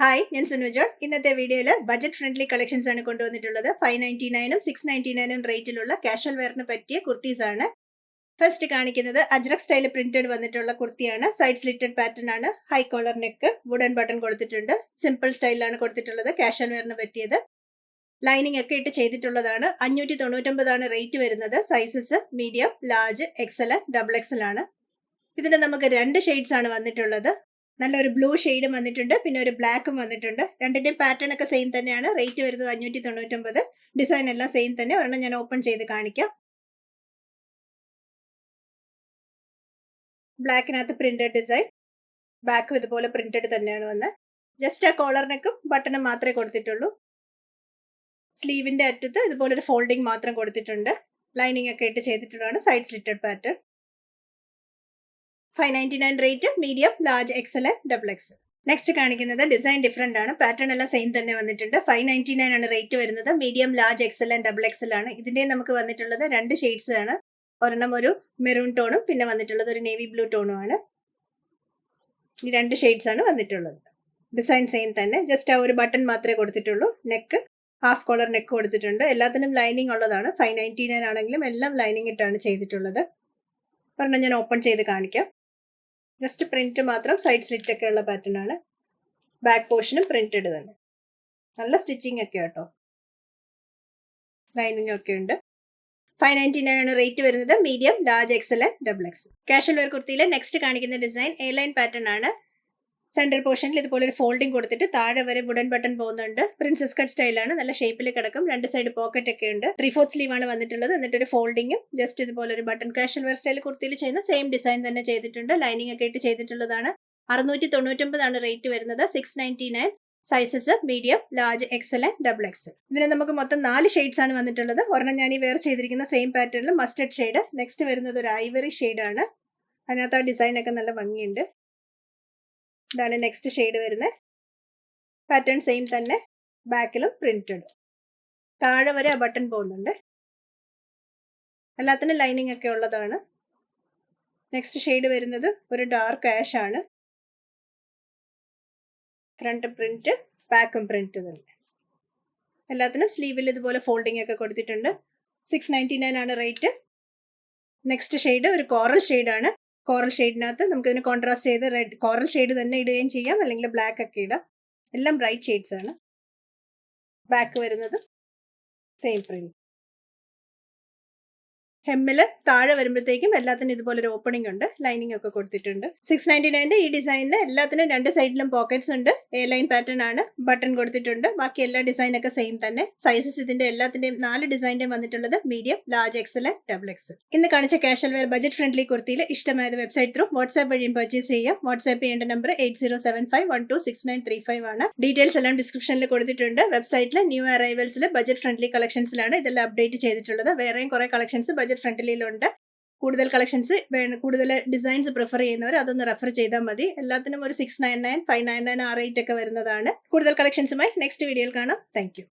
Hi, ഞാൻ Sunu John. ഇന്നത്തെ വീഡിയോയിൽ ബഡ്ജറ്റ് ഫ്രണ്ട്ലി കളക്ഷൻസ് ആണ് കൊണ്ടുവന്നിട്ടുള്ളത്. 599 699 റേറ്റിലുള്ള കാഷ്വൽ വെയറിന് പറ്റിയ കുർത്തീസ് ആണ്. ഫസ്റ്റ് കാണിക്കുന്നത് അജ്രക് സ്റ്റൈൽ പ്രിന്റഡ് വന്നിട്ടുള്ള കുർത്തിയാണ്. സൈഡ് സ്ലിറ്റഡ് പാറ്റേൺ ആണ്. High collar neck, wooden button കൊടുത്തിട്ടുണ്ട്. സിമ്പിൾ സ്റ്റൈലാണ് കൊടുത്തിട്ടുള്ളത്. കാഷ്വൽ വെയറിന് പറ്റിയത്. ലൈനിങ് ഒക്കെ ഇട്ട് ചെയ്തിട്ടുള്ളതാണ്. 599 ആണ് റേറ്റ് വരുന്നത്. Sizes medium, large, XL, double XL ആണ്. ഇതിന് നമുക്ക് 2 ഷെയ്ഡ്സ് ആണ് വന്നിട്ടുള്ളത്. നല്ലൊരു ബ്ലൂ ഷെയ്ഡും വന്നിട്ടുണ്ട്, പിന്നെ ഒരു ബ്ലാക്കും വന്നിട്ടുണ്ട്. രണ്ടിന്റെയും പാറ്റേൺ ഒക്കെ സെയിം തന്നെയാണ്. റേറ്റ് വരുന്നത് 599. ഡിസൈൻ എല്ലാം സെയിം തന്നെ. ഒരെണ്ണം ഞാൻ ഓപ്പൺ ചെയ്ത് കാണിക്കാം. ബ്ലാക്കിനകത്ത് പ്രിന്റഡ് ഡിസൈൻ, ബാക്കും ഇതുപോലെ പ്രിന്റഡ് തന്നെയാണ് വന്നത്. ജസ്റ്റ് ആ കോളറിനൊക്കെ ബട്ടണും മാത്രമേ കൊടുത്തിട്ടുള്ളൂ. സ്ലീവിന്റെ അറ്റത്ത് ഇതുപോലെ ഒരു ഫോൾഡിംഗ് മാത്രം കൊടുത്തിട്ടുണ്ട്. ലൈനിങ് ഒക്കെ ഇട്ട് ചെയ്തിട്ടുള്ളതാണ്. Side slitted pattern. 599 rate. Medium, large, XL, double XL. Next കാണിക്കുന്നത് ഡിസൈൻ ഡിഫറെന്റ് ആണ്. പാറ്റേൺ എല്ലാം സെയിം തന്നെ വന്നിട്ടുണ്ട്. 599 ആണ് റേറ്റ് വരുന്നത്. Medium, large, XL, double XL ആണ്. ഇതിന്റെ നമുക്ക് വന്നിട്ടുള്ളത് 2 ഷെയ്ഡ്സ് ആണ്. ഒരെണ്ണം ഒരു മെറൂൺ ടോണും പിന്നെ വന്നിട്ടുള്ളത് ഒരു നേവി ബ്ലൂ ടോണും ആണ്. ഈ 2 ഷെയ്ഡ്സ് ആണ് വന്നിട്ടുള്ളത്. ഡിസൈൻ സെയിം തന്നെ. ജസ്റ്റ് ആ ഒരു ബട്ടൺ മാത്രമേ കൊടുത്തിട്ടുള്ളൂ. നെക്ക് ഹാഫ് കോളർ നെക്ക് കൊടുത്തിട്ടുണ്ട്. എല്ലാത്തിനും ലൈനിങ് ഉള്ളതാണ്. 599 ആണെങ്കിലും എല്ലാം ലൈനിങ് ഇട്ടാണ് ചെയ്തിട്ടുള്ളത്. ഒരെണ്ണം ഞാൻ ഓപ്പൺ ചെയ്ത് കാണിക്കാം. ജസ്റ്റ് പ്രിന്റ് മാത്രം. സൈഡ് സ്ലിറ്റ് ഒക്കെ ഉള്ള പാറ്റേൺ ആണ്. ബാക്ക് പോർഷനും പ്രിന്റഡ് തന്നെ. നല്ല സ്റ്റിച്ചിങ് ഒക്കെ കേട്ടോ. ലൈനിങ് ഒക്കെ ഉണ്ട്. 599 ആണ് റേറ്റ് വരുന്നത്. Medium, large, XL, double X. Casual wear കുർത്തിയിലെ നെക്സ്റ്റ് കാണിക്കുന്ന ഡിസൈൻ എ ലൈൻ പാറ്റേൺ ആണ്. സെൻട്രൽ പോർഷനിൽ ഇതുപോലെ ഒരു ഫോൾഡിംഗ് കൊടുത്തിട്ട് താഴെ വരെ വുഡൻ ബട്ടൺ പോകുന്നുണ്ട്. പ്രിൻസസ് കട്ട് സ്റ്റൈലാണ്. നല്ല ഷേപ്പിൽ കിടക്കും. 2 സൈഡ് പോക്കറ്റ് ഒക്കെ ഉണ്ട്. 3/4 സ്ലീവ് ആണ് വന്നിട്ടുള്ളത്. എന്നിട്ട് ഒരു ഫോൾഡിങ്ങും ജസ്റ്റ് ഇതുപോലെ ഒരു ബട്ടൺ. കാഷ്വൽ വെയർ സ്റ്റൈൽ കുർത്തിയിൽ ചെയ്യുന്ന സെയിം ഡിസൈൻ തന്നെ ചെയ്തിട്ടുണ്ട്. ലൈനിങ് ഒക്കെ ഇട്ട് ചെയ്തിട്ടുള്ളതാണ്. 699 ആണ് റേറ്റ് വരുന്നത്. 699. Sizes medium, large, XL, double XL. ഇതിന് നമുക്ക് മൊത്തം 4 ഷെയ്ഡ്സ് ആണ് വന്നിട്ടുള്ളത്. ഒരെണ്ണം ഞാൻ ഈ വെയർ ചെയ്തിരിക്കുന്ന സെയിം പാറ്റേണിൽ മസ്റ്റർഡ് ഷെയ്ഡ്. നെക്സ്റ്റ് വരുന്നത് ഒരു ഐവറി ഷെയ്ഡാണ്. അതിനകത്ത് ആ ഡിസൈൻ ഒക്കെ നല്ല ഭംഗിയുണ്ട്. ഇതാണ് നെക്സ്റ്റ് ഷെയ്ഡ് വരുന്നത്. പാറ്റേൺ സെയിം തന്നെ. ബാക്കിലും പ്രിന്റഡ്. താഴെ വരെ ആ ബട്ടൺ പോകുന്നുണ്ട്. എല്ലാത്തിനും ലൈനിങ് ഒക്കെ ഉള്ളതാണ്. നെക്സ്റ്റ് ഷെയ്ഡ് വരുന്നത് ഒരു ഡാർക്ക് ആഷ് ആണ്. ഫ്രണ്ട് പ്രിന്റ്, ബാക്കും പ്രിന്റ് തന്നെ. എല്ലാത്തിനും സ്ലീവിൽ ഇതുപോലെ ഫോൾഡിംഗ് ഒക്കെ കൊടുത്തിട്ടുണ്ട്. 699 ആണ് റേറ്റ്. നെക്സ്റ്റ് ഷെയ്ഡ് ഒരു കോറൽ ഷെയ്ഡാണ്. കോറൽ ഷെയ്ഡിനകത്ത് നമുക്ക് ഇതിന് കോൺട്രാസ്റ്റ് ചെയ്ത് റെഡ് കോറൽ ഷെയ്ഡ് തന്നെ ഇടുകയും ചെയ്യാം, അല്ലെങ്കിൽ ബ്ലാക്ക് ഒക്കെ ഇടാം. എല്ലാം ബ്രൈറ്റ് ഷെയ്ഡ്സ് ആണ്. ബാക്ക് വരുന്നത് സെയിം പ്രിന്റ്. ഹെമ്മില് താഴെ വരുമ്പോഴത്തേക്കും എല്ലാത്തിനും ഇതുപോലെ ഒരു ഓപ്പണിംഗ് ഉണ്ട്. ലൈനിങ് ഒക്കെ കൊടുത്തിട്ടുണ്ട്. 699 ഈ ഡിസൈനിന് എല്ലാത്തിനും 2 സൈഡിലും പോക്കറ്റ്സ് ഉണ്ട്. എ ലൈൻ പാറ്റേൺ ആണ്. ബട്ടൺ കൊടുത്തിട്ടുണ്ട്. ബാക്കി എല്ലാ ഡിസൈൻ ഒക്കെ സെയിം തന്നെ. സൈസസ് ഇതിന്റെ എല്ലാത്തിന്റെയും 4 ഡിസൈൻ്റെയും വന്നിട്ടുള്ളത് medium, large, XL, double XL. ഇന്ന് കാണിച്ച കാഷ്വൽ വെയർ ബജറ്റ് ഫ്രണ്ട്ലി കുർത്തിയിൽ ഇഷ്ടമായത് വെബ്സൈറ്റ് ത്രൂ വാട്സ്ആപ്പ് വഴിയും പർച്ചേസ് ചെയ്യാം. വാട്സ്ആപ്പ് ചെയ്യേണ്ട നമ്പർ 8075126935 ആണ്. ഡീറ്റെയിൽസ് എല്ലാം ഡിസ്ക്രിപ്ഷനിൽ കൊടുത്തിട്ടുണ്ട്. വെബ്സൈറ്റിൽ ന്യൂ അറൈവൽസിൽ ബജറ്റ് ഫ്രണ്ട്ലി കളക്ഷൻസിലാണ് ഇതെല്ലാം അപ്ഡേറ്റ് ചെയ്തിട്ടുള്ളത്. വേറെയും കുറെ കളക്ഷൻസ് ബജറ്റ് ഫ്രണ്ട്ലിയിലുണ്ട്. കൂടുതൽ കളക്ഷൻസ് കൂടുതൽ ഡിസൈൻസ് പ്രിഫർ ചെയ്യുന്നവർ അതൊന്ന് റെഫർ ചെയ്താൽ മതി. എല്ലാത്തിനും ഒരു 699 599 ആ റേറ്റ് ഒക്കെ വരുന്നതാണ്. കൂടുതൽ കളക്ഷൻസുമായി നെക്സ്റ്റ് വീഡിയോയിൽ കാണാം. Thank you.